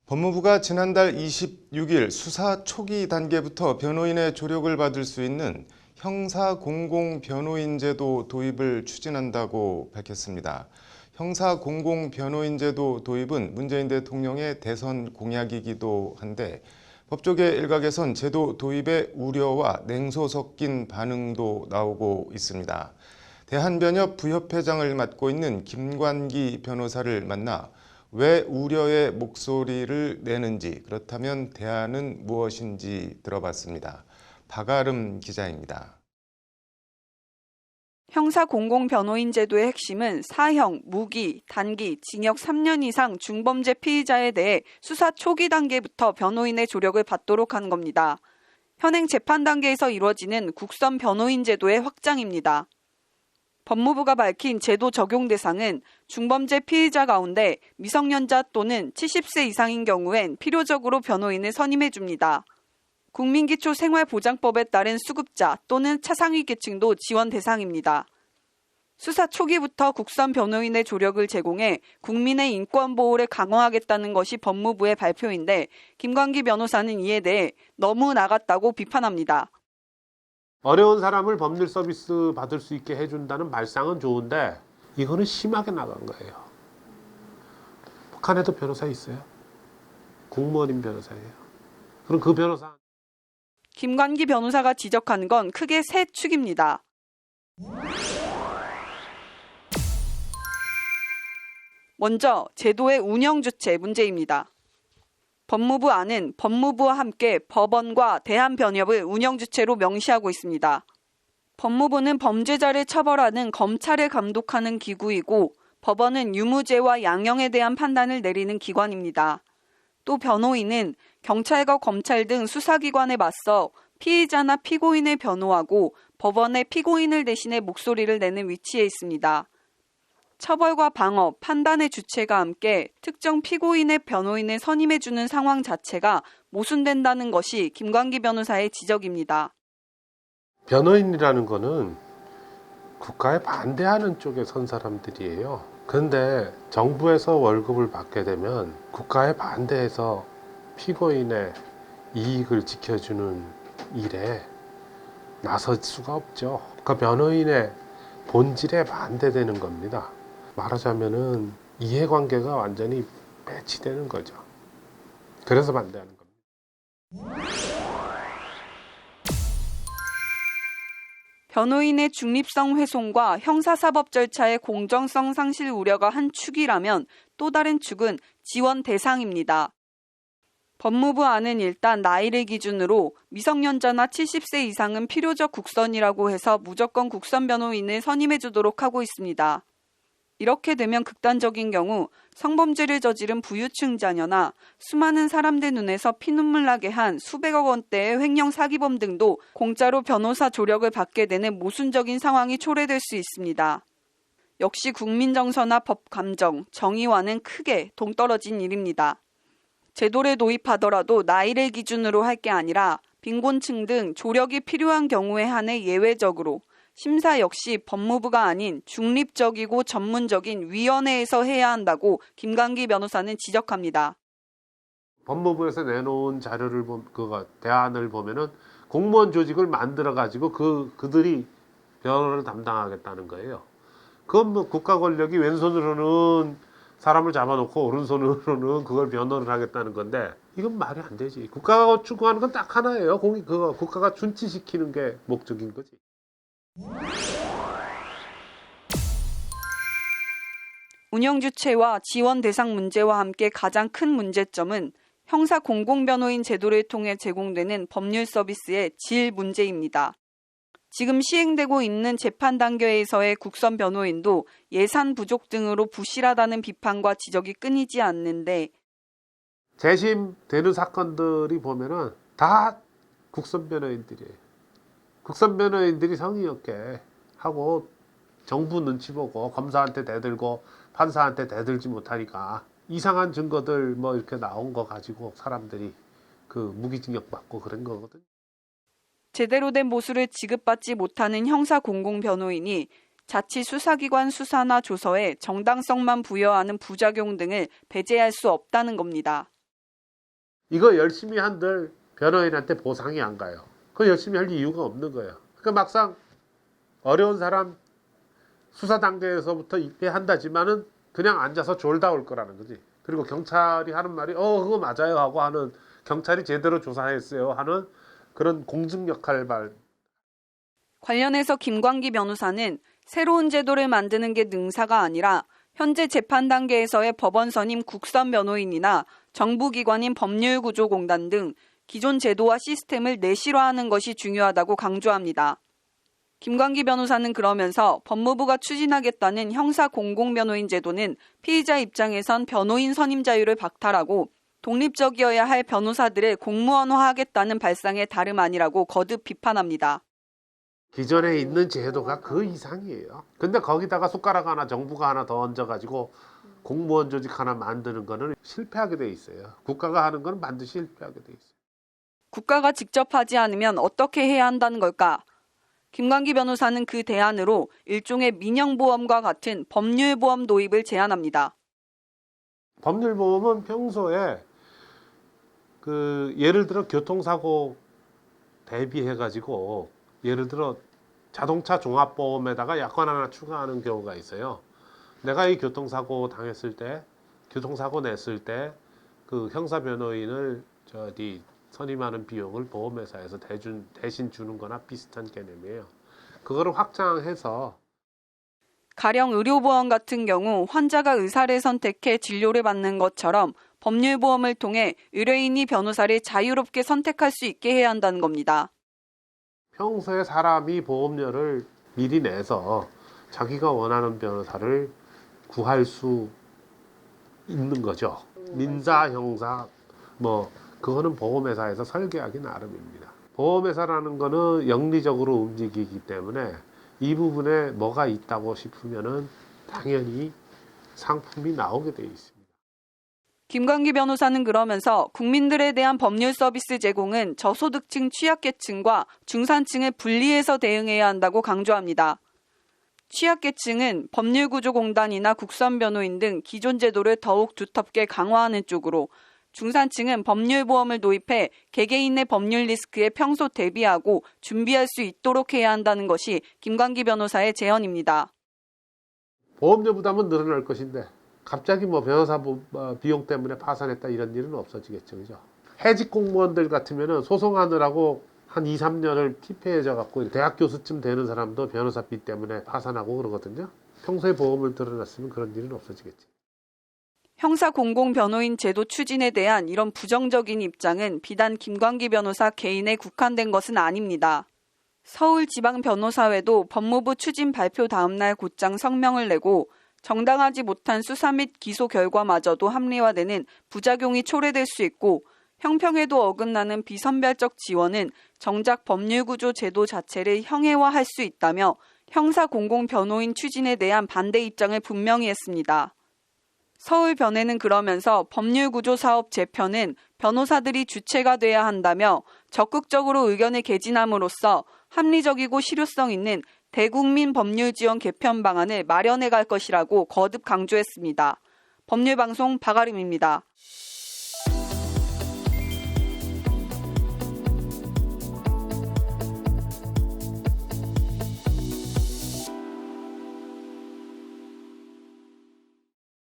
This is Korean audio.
법무부가 지난달 26일 수사 초기 단계부터 변호인의 조력을 받을 수 있는 형사공공변호인제도 도입을 추진한다고 밝혔습니다. 형사공공변호인제도 도입은 문재인 대통령의 대선 공약이기도 한데 법조계 일각에선 제도 도입의 우려와 냉소 섞인 반응도 나오고 있습니다. 대한변협 부협회장을 맡고 있는 김관기 변호사를 만나 왜 우려의 목소리를 내는지, 그렇다면 대안은 무엇인지 들어봤습니다. 박아름 기자입니다. 형사공공변호인 제도의 핵심은 사형, 무기, 단기, 징역 3년 이상 중범죄 피의자에 대해 수사 초기 단계부터 변호인의 조력을 받도록 하는 겁니다. 현행 재판 단계에서 이루어지는 국선 변호인 제도의 확장입니다. 법무부가 밝힌 제도 적용 대상은 중범죄 피의자 가운데 미성년자 또는 70세 이상인 경우엔 필요적으로 변호인을 선임해 줍니다. 국민기초생활보장법에 따른 수급자 또는 차상위 계층도 지원 대상입니다. 수사 초기부터 국선 변호인의 조력을 제공해 국민의 인권 보호를 강화하겠다는 것이 법무부의 발표인데 김관기 변호사는 이에 대해 너무 나갔다고 비판합니다. 어려운 사람을 법률 서비스 받을 수 있게 해준다는 말상은 좋은데 이거는 심하게 나간 거예요. 북한에도 변호사 있어요. 공무원인 변호사예요. 그럼 그 변호사 김관기 변호사가 지적하는 건 크게 세 축입니다. 먼저 제도의 운영 주체 문제입니다. 법무부 안은 법무부와 함께 법원과 대한변협을 운영 주체로 명시하고 있습니다. 법무부는 범죄자를 처벌하는 검찰을 감독하는 기구이고 법원은 유무죄와 양형에 대한 판단을 내리는 기관입니다. 또 변호인은 경찰과 검찰 등 수사기관에 맞서 피의자나 피고인을 변호하고 법원의 피고인을 대신해 목소리를 내는 위치에 있습니다. 처벌과 방어, 판단의 주체가 함께 특정 피고인의 변호인을 선임해주는 상황 자체가 모순된다는 것이 김관기 변호사의 지적입니다. 변호인이라는 거는 국가에 반대하는 쪽에 선 사람들이에요. 그런데 정부에서 월급을 받게 되면 국가에 반대해서 피고인의 이익을 지켜주는 일에 나설 수가 없죠. 그러니까 변호인의 본질에 반대되는 겁니다. 말하자면은 이해관계가 완전히 배치되는 거죠. 그래서 반대하는 겁니다. 변호인의 중립성 훼손과 형사사법 절차의 공정성 상실 우려가 한 축이라면 또 다른 축은 지원 대상입니다. 법무부 안은 일단 나이를 기준으로 미성년자나 70세 이상은 필요적 국선이라고 해서 무조건 국선 변호인을 선임해주도록 하고 있습니다. 이렇게 되면 극단적인 경우 성범죄를 저지른 부유층 자녀나 수많은 사람들 눈에서 피눈물 나게 한 수백억 원대의 횡령 사기범 등도 공짜로 변호사 조력을 받게 되는 모순적인 상황이 초래될 수 있습니다. 역시 국민 정서나 법 감정, 정의와는 크게 동떨어진 일입니다. 제도를 도입하더라도 나이를 기준으로 할 게 아니라 빈곤층 등 조력이 필요한 경우에 한해 예외적으로 심사 역시 법무부가 아닌 중립적이고 전문적인 위원회에서 해야 한다고 김관기 변호사는 지적합니다. 법무부에서 내놓은 자료를 대안을 보면은 공무원 조직을 만들어 가지고 그들이 변호를 담당하겠다는 거예요. 그건 뭐 국가 권력이 왼손으로는 사람을 잡아놓고 오른손으로는 그걸 변호를 하겠다는 건데 이건 말이 안 되지. 국가가 추구하는 건 딱 하나예요. 국가가 준치시키는 게 목적인 거지. 운영 주체와 지원 대상 문제와 함께 가장 큰 문제점은 형사 공공변호인 제도를 통해 제공되는 법률 서비스의 질 문제입니다. 지금 시행되고 있는 재판 단계에서의 국선 변호인도 예산 부족 등으로 부실하다는 비판과 지적이 끊이지 않는데 재심되는 사건들이 보면은 다 국선 변호인들이에요. 국선 변호인들이 성의 없게 하고 정부 눈치 보고 검사한테 대들고 판사한테 대들지 못하니까 이상한 증거들 뭐 이렇게 나온 거 가지고 사람들이 그 무기징역 받고 그런 거거든요. 제대로 된 보수를 지급받지 못하는 형사 공공변호인이 자치 수사기관 수사나 조서에 정당성만 부여하는 부작용 등을 배제할 수 없다는 겁니다. 이거 열심히 한들 변호인한테 보상이 안 가요. 그거 열심히 할 이유가 없는 거예요. 그러니까 막상 어려운 사람 수사 단계에서부터 입회한다지만은 그냥 앉아서 졸다 올 거라는 거지. 그리고 경찰이 하는 말이 그거 맞아요 하고 하는, 경찰이 제대로 조사했어요 하는 그런 공증 역할만. 관련해서 김광기 변호사는 새로운 제도를 만드는 게 능사가 아니라 현재 재판 단계에서의 법원 선임 국선 변호인이나 정부기관인 법률구조공단 등 기존 제도와 시스템을 내실화하는 것이 중요하다고 강조합니다. 김광기 변호사는 그러면서 법무부가 추진하겠다는 형사 공공변호인 제도는 피의자 입장에선 변호인 선임 자유를 박탈하고 독립적이어야 할 변호사들을 공무원화하겠다는 발상에 다름 아니라고 거듭 비판합니다. 기존에 있는 제도가 그 이상이에요. 근데 거기다가 숟가락 하나, 정부가 하나 더 얹어가지고 공무원 조직 하나 만드는 거는 실패하게 돼 있어요. 국가가 하는 건 반드시 실패하게 돼 있어요. 국가가 직접 하지 않으면 어떻게 해야 한다는 걸까? 김광기 변호사는 그 대안으로 일종의 민영보험과 같은 법률보험 도입을 제안합니다. 법률보험은 평소에 예를 들어 교통사고 대비해가지고 예를 들어 자동차 종합보험에다가 약관 하나 추가하는 경우가 있어요. 내가 이 교통사고 당했을 때, 교통사고 냈을 때 그 형사변호인을 선임하는 비용을 보험회사에서 대신 주는 거나 비슷한 개념이에요. 그거를 확장해서 가령 의료보험 같은 경우 환자가 의사를 선택해 진료를 받는 것처럼 법률보험을 통해 의뢰인이 변호사를 자유롭게 선택할 수 있게 해야 한다는 겁니다. 평소에 사람이 보험료를 미리 내서 자기가 원하는 변호사를 구할 수 있는 거죠. 민사, 형사, 그거는 보험회사에서 설계하기 나름입니다. 보험회사라는 거는 영리적으로 움직이기 때문에 이 부분에 뭐가 있다고 싶으면은 당연히 상품이 나오게 돼 있습니다. 김광기 변호사는 그러면서 국민들에 대한 법률 서비스 제공은 저소득층 취약계층과 중산층을 분리해서 대응해야 한다고 강조합니다. 취약계층은 법률구조공단이나 국선변호인 등 기존 제도를 더욱 두텁게 강화하는 쪽으로, 중산층은 법률보험을 도입해 개개인의 법률 리스크에 평소 대비하고 준비할 수 있도록 해야 한다는 것이 김광기 변호사의 제언입니다. 보험료 부담은 늘어날 것인데 갑자기 변호사 비용 때문에 파산했다 이런 일은 없어지겠죠. 그죠? 해직 공무원들 같으면은 소송하느라고 한 2, 3년을 피폐해져 갖고 대학 교수쯤 되는 사람도 변호사비 때문에 파산하고 그러거든요. 평소에 보험을 들어놨으면 그런 일은 없어지겠지. 형사공공변호인 제도 추진에 대한 이런 부정적인 입장은 비단 김광기 변호사 개인에 국한된 것은 아닙니다. 서울지방변호사회도 법무부 추진 발표 다음 날 곧장 성명을 내고 정당하지 못한 수사 및 기소 결과마저도 합리화되는 부작용이 초래될 수 있고 형평에도 어긋나는 비선별적 지원은 정작 법률구조 제도 자체를 형해화할 수 있다며 형사공공변호인 추진에 대한 반대 입장을 분명히 했습니다. 서울변회는 그러면서 법률구조사업 재편은 변호사들이 주체가 돼야 한다며 적극적으로 의견을 개진함으로써 합리적이고 실효성 있는 대국민 법률지원 개편 방안을 마련해 갈 것이라고 거듭 강조했습니다. 법률방송 박아름입니다.